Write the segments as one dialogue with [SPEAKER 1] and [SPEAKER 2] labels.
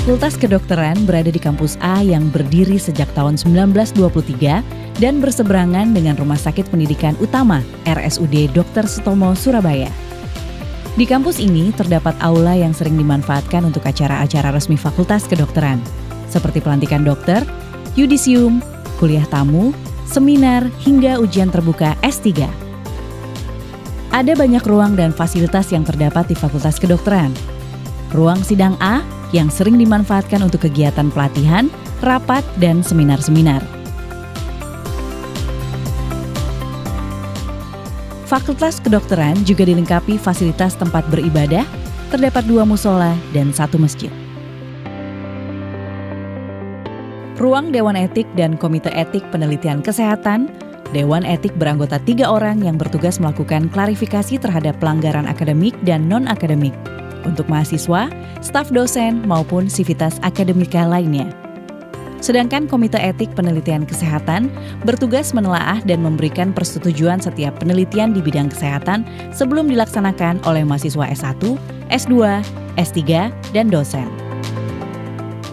[SPEAKER 1] Fakultas Kedokteran berada di kampus A yang berdiri sejak tahun 1923 dan berseberangan dengan Rumah Sakit Pendidikan Utama RSUD Dr. Sutomo, Surabaya. Di kampus ini terdapat aula yang sering dimanfaatkan untuk acara-acara resmi Fakultas Kedokteran, seperti pelantikan dokter, yudisium, kuliah tamu, seminar, hingga ujian terbuka S3. Ada banyak ruang dan fasilitas yang terdapat di Fakultas Kedokteran. Ruang sidang A yang sering dimanfaatkan untuk kegiatan pelatihan, rapat, dan seminar-seminar. Fakultas Kedokteran juga dilengkapi fasilitas tempat beribadah, terdapat 2 musola dan 1 masjid. Ruang Dewan Etik dan Komite Etik Penelitian Kesehatan. Dewan Etik beranggota 3 orang yang bertugas melakukan klarifikasi terhadap pelanggaran akademik dan non-akademik untuk mahasiswa, staf dosen, maupun sivitas akademika lainnya. Sedangkan Komite Etik Penelitian Kesehatan bertugas menelaah dan memberikan persetujuan setiap penelitian di bidang kesehatan sebelum dilaksanakan oleh mahasiswa S1, S2, S3, dan dosen.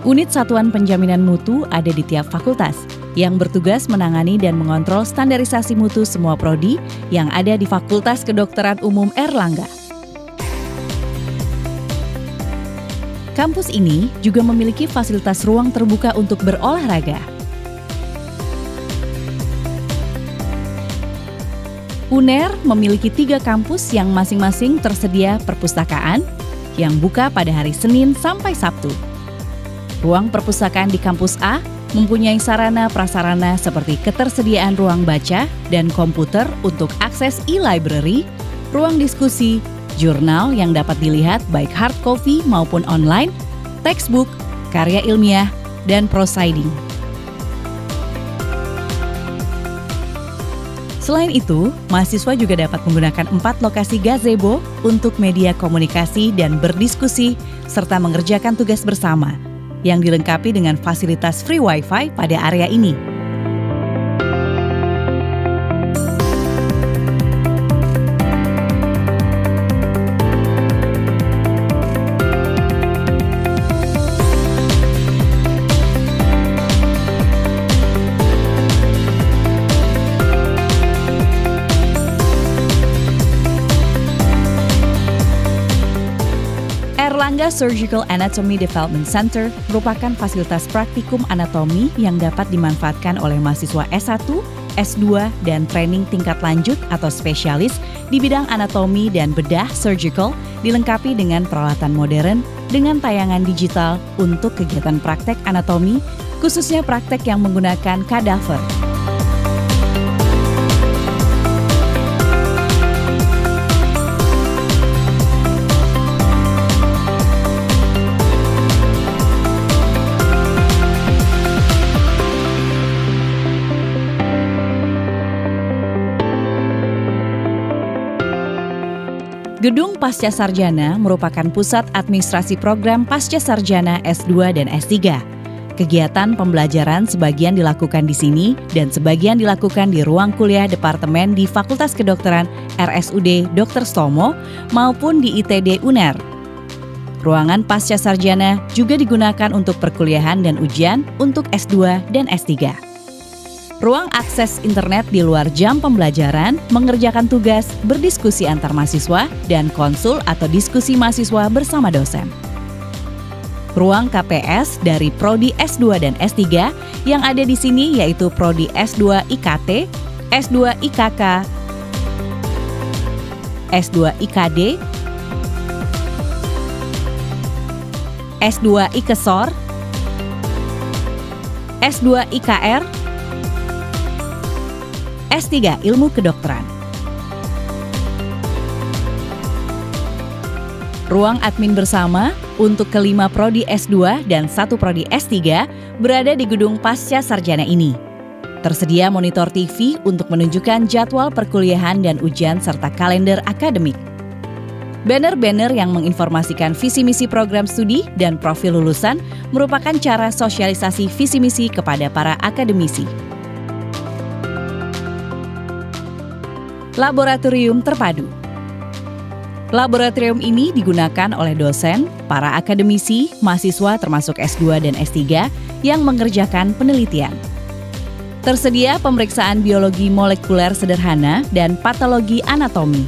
[SPEAKER 1] Unit Satuan Penjaminan Mutu ada di tiap fakultas yang bertugas menangani dan mengontrol standarisasi mutu semua prodi yang ada di Fakultas Kedokteran Umum Airlangga. Kampus ini juga memiliki fasilitas ruang terbuka untuk berolahraga. UNER memiliki 3 kampus yang masing-masing tersedia perpustakaan yang buka pada hari Senin sampai Sabtu. Ruang perpustakaan di kampus A mempunyai sarana-prasarana seperti ketersediaan ruang baca dan komputer untuk akses e-library, ruang diskusi, jurnal yang dapat dilihat baik hard copy maupun online, textbook, karya ilmiah, dan proceeding. Selain itu, mahasiswa juga dapat menggunakan 4 lokasi gazebo untuk media komunikasi dan berdiskusi, serta mengerjakan tugas bersama, yang dilengkapi dengan fasilitas free wifi pada area ini. Airlangga Surgical Anatomy Development Center merupakan fasilitas praktikum anatomi yang dapat dimanfaatkan oleh mahasiswa S1, S2, dan training tingkat lanjut atau spesialis di bidang anatomi dan bedah surgical, dilengkapi dengan peralatan modern dengan tayangan digital untuk kegiatan praktek anatomi, khususnya praktek yang menggunakan kadaver. Gedung Pasca Sarjana merupakan pusat administrasi program Pasca Sarjana S2 dan S3. Kegiatan pembelajaran sebagian dilakukan di sini dan sebagian dilakukan di ruang kuliah departemen di Fakultas Kedokteran RSUD Dr. Sutomo maupun di ITD UNER. Ruangan Pasca Sarjana juga digunakan untuk perkuliahan dan ujian untuk S2 dan S3. Ruang akses internet di luar jam pembelajaran, mengerjakan tugas, berdiskusi antar mahasiswa, dan konsul atau diskusi mahasiswa bersama dosen. Ruang KPS dari Prodi S2 dan S3 yang ada di sini yaitu Prodi S2 IKT, S2 IKK, S2 IKD, S2 IKESOR, S2 IKR, S3 Ilmu Kedokteran. Ruang admin bersama untuk ke-5 Prodi S2 dan 1 Prodi S3 berada di gedung Pasca Sarjana ini. Tersedia monitor TV untuk menunjukkan jadwal perkuliahan dan ujian serta kalender akademik. Banner-banner yang menginformasikan visi misi program studi dan profil lulusan merupakan cara sosialisasi visi misi kepada para akademisi. Laboratorium terpadu. Laboratorium ini digunakan oleh dosen, para akademisi, mahasiswa termasuk S2 dan S3 yang mengerjakan penelitian. Tersedia pemeriksaan biologi molekuler sederhana dan patologi anatomi.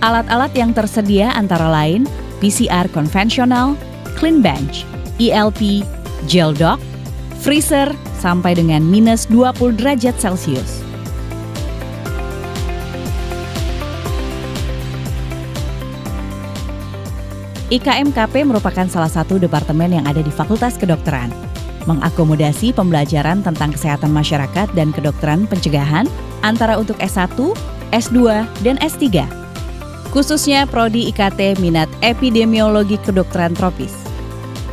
[SPEAKER 1] Alat-alat yang tersedia antara lain PCR konvensional, clean bench, ELP, gel dock, freezer sampai dengan minus 20 derajat Celcius. IKMKP merupakan salah satu departemen yang ada di Fakultas Kedokteran, mengakomodasi pembelajaran tentang kesehatan masyarakat dan kedokteran pencegahan antara untuk S1, S2, dan S3. Khususnya Prodi IKT Minat Epidemiologi Kedokteran Tropis.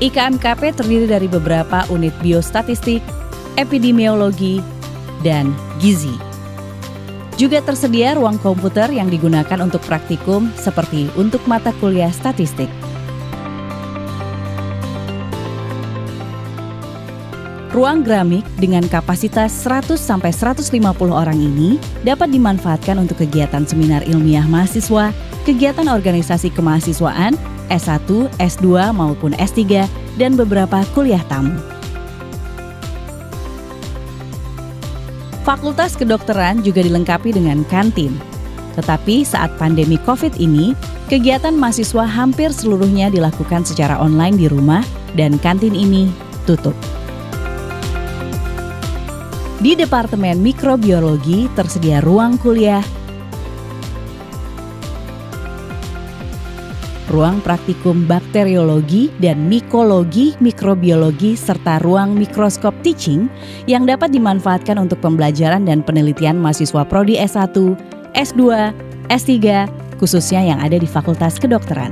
[SPEAKER 1] IKMKP terdiri dari beberapa unit biostatistik, epidemiologi, dan gizi. Juga tersedia ruang komputer yang digunakan untuk praktikum seperti untuk mata kuliah statistik. Ruang Gramik dengan kapasitas 100-150 orang ini dapat dimanfaatkan untuk kegiatan seminar ilmiah mahasiswa, kegiatan organisasi kemahasiswaan, S1, S2 maupun S3, dan beberapa kuliah tamu. Fakultas Kedokteran juga dilengkapi dengan kantin. Tetapi saat pandemi COVID ini, kegiatan mahasiswa hampir seluruhnya dilakukan secara online di rumah dan kantin ini tutup. Di Departemen Mikrobiologi tersedia ruang kuliah, ruang praktikum bakteriologi dan mikologi, mikrobiologi, serta ruang mikroskop teaching yang dapat dimanfaatkan untuk pembelajaran dan penelitian mahasiswa Prodi S1, S2, S3, khususnya yang ada di Fakultas Kedokteran.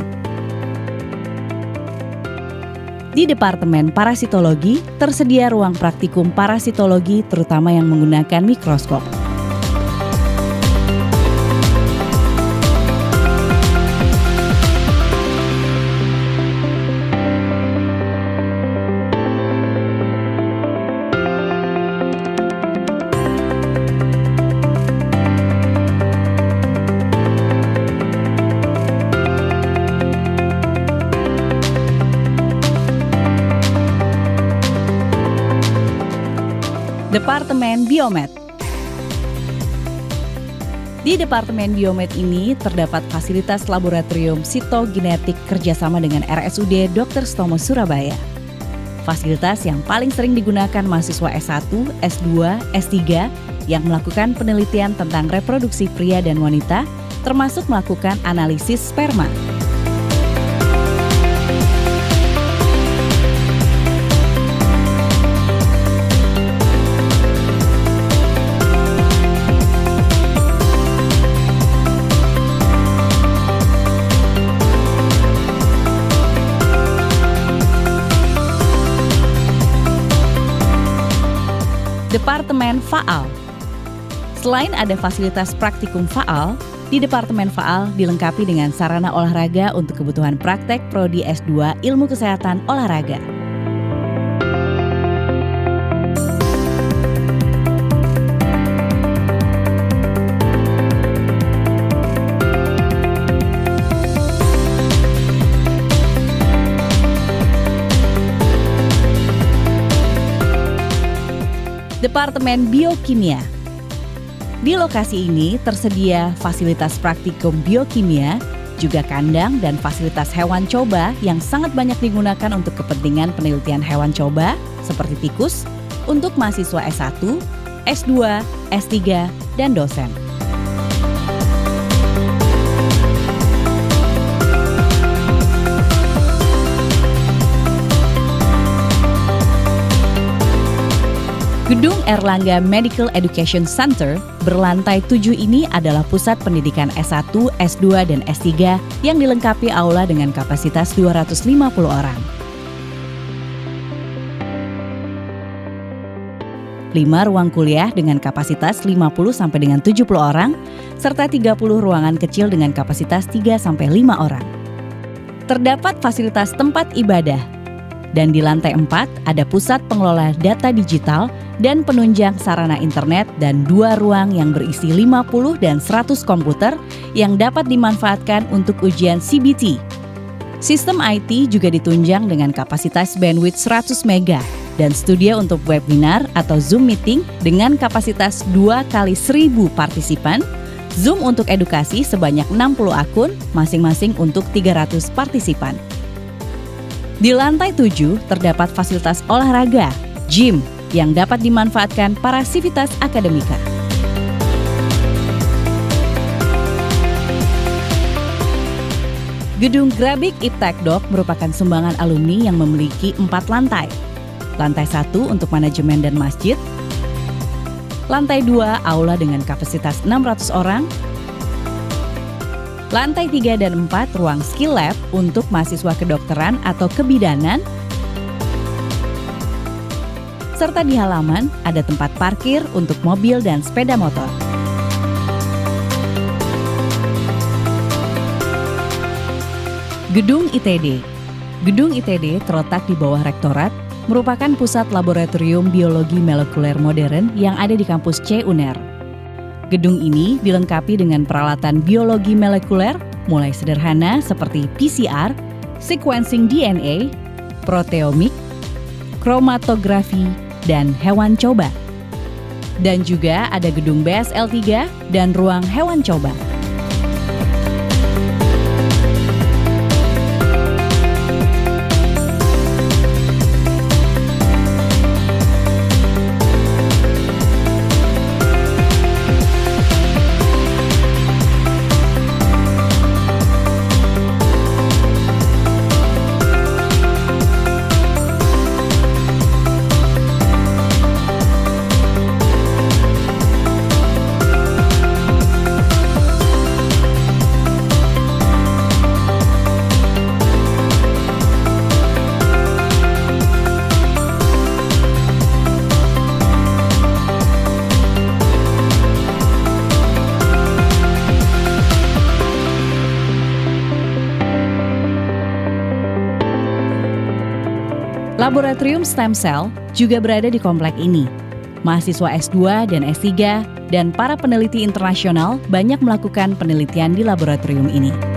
[SPEAKER 1] Di Departemen Parasitologi tersedia ruang praktikum parasitologi terutama yang menggunakan mikroskop. Departemen Biomed. Di Departemen Biomed ini terdapat fasilitas laboratorium sitogenetik kerjasama dengan RSUD Dr. Stomo Surabaya. Fasilitas yang paling sering digunakan mahasiswa S1, S2, S3 yang melakukan penelitian tentang reproduksi pria dan wanita, termasuk melakukan analisis sperma. Departemen Faal. Selain ada fasilitas praktikum Faal, di Departemen Faal dilengkapi dengan sarana olahraga untuk kebutuhan praktek Prodi S2 Ilmu Kesehatan Olahraga. Departemen Biokimia. Di lokasi ini tersedia fasilitas praktikum biokimia, juga kandang dan fasilitas hewan coba yang sangat banyak digunakan untuk kepentingan penelitian hewan coba seperti tikus untuk mahasiswa S1, S2, S3, dan dosen. Gedung Erlangga Medical Education Center berlantai 7 ini adalah pusat pendidikan S1, S2, dan S3 yang dilengkapi aula dengan kapasitas 250 orang. 5 ruang kuliah dengan kapasitas 50 sampai dengan 70 orang, serta 30 ruangan kecil dengan kapasitas 3 sampai 5 orang. Terdapat fasilitas tempat ibadah, dan di lantai 4 ada pusat pengelola data digital dan penunjang sarana internet dan 2 ruang yang berisi 50 dan 100 komputer yang dapat dimanfaatkan untuk ujian CBT. Sistem IT juga ditunjang dengan kapasitas bandwidth 100 MB dan studio untuk webinar atau Zoom meeting dengan kapasitas 2 kali 1000 partisipan, Zoom untuk edukasi sebanyak 60 akun, masing-masing untuk 300 partisipan. Di lantai 7 terdapat fasilitas olahraga, gym, yang dapat dimanfaatkan para sivitas akademika. Gedung Grabik Iptekdok merupakan sumbangan alumni yang memiliki 4 lantai. Lantai 1 untuk manajemen dan masjid, lantai 2 aula dengan kapasitas 600 orang, lantai 3 dan 4 ruang skill lab untuk mahasiswa kedokteran atau kebidanan, serta di halaman ada tempat parkir untuk mobil dan sepeda motor. Gedung ITD. Gedung ITD terletak di bawah rektorat, merupakan pusat laboratorium biologi molekuler modern yang ada di kampus C UNER. Gedung ini dilengkapi dengan peralatan biologi molekuler, mulai sederhana seperti PCR, sequencing DNA, proteomik, kromatografi, dan hewan coba. Dan juga ada gedung BSL 3 dan ruang hewan coba. Laboratorium Stem Cell juga berada di komplek ini. Mahasiswa S2 dan S3 dan para peneliti internasional banyak melakukan penelitian di laboratorium ini.